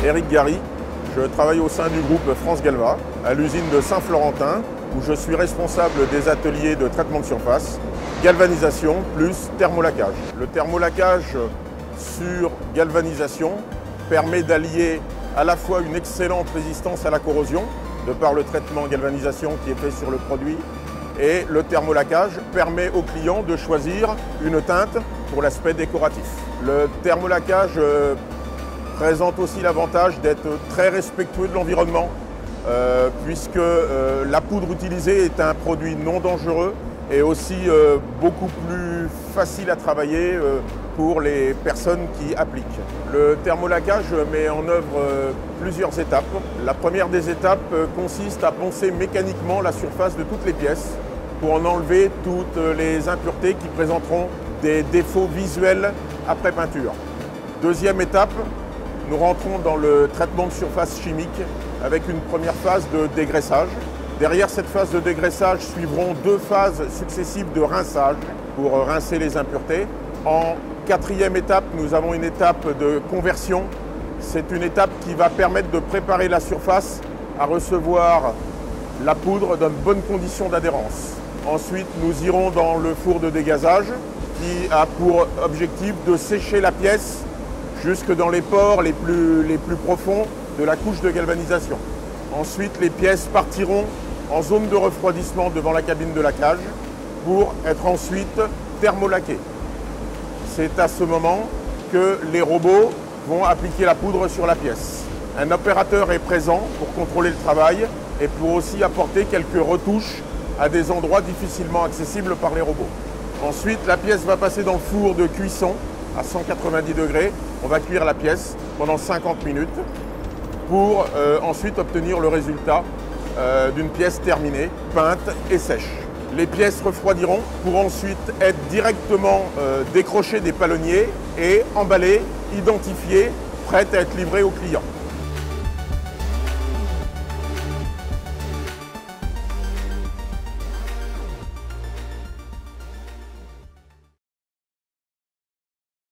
Éric Gary, je travaille au sein du groupe France Galva, à l'usine de Saint-Florentin, où je suis responsable des ateliers de traitement de surface, galvanisation plus thermolacage. Le thermolacage sur galvanisation permet d'allier à la fois une excellente résistance à la corrosion, de par le traitement galvanisation qui est fait sur le produit, et le thermolacage permet au client de choisir une teinte pour l'aspect décoratif. Le thermolacage présente aussi l'avantage d'être très respectueux de l'environnement, puisque la poudre utilisée est un produit non dangereux et aussi beaucoup plus facile à travailler pour les personnes qui appliquent. Le thermolacage met en œuvre plusieurs étapes. La première des étapes consiste à poncer mécaniquement la surface de toutes les pièces pour en enlever toutes les impuretés qui présenteront des défauts visuels après peinture. Deuxième étape, nous rentrons dans le traitement de surface chimique avec une première phase de dégraissage. Derrière cette phase de dégraissage suivront deux phases successives de rinçage pour rincer les impuretés. En quatrième étape, nous avons une étape de conversion. C'est une étape qui va permettre de préparer la surface à recevoir la poudre dans de bonnes conditions d'adhérence. Ensuite, nous irons dans le four de dégazage qui a pour objectif de sécher la pièce jusque dans les pores les plus profonds de la couche de galvanisation. Ensuite, les pièces partiront en zone de refroidissement devant la cabine de laquage pour être ensuite thermolaquées. C'est à ce moment que les robots vont appliquer la poudre sur la pièce. Un opérateur est présent pour contrôler le travail et pour aussi apporter quelques retouches à des endroits difficilement accessibles par les robots. Ensuite, la pièce va passer dans le four de cuisson à 190 degrés. On va cuire la pièce pendant 50 minutes pour ensuite obtenir le résultat d'une pièce terminée, peinte et sèche. Les pièces refroidiront pour ensuite être directement décrochées des palonniers et emballées, identifiées, prêtes à être livrées aux clients.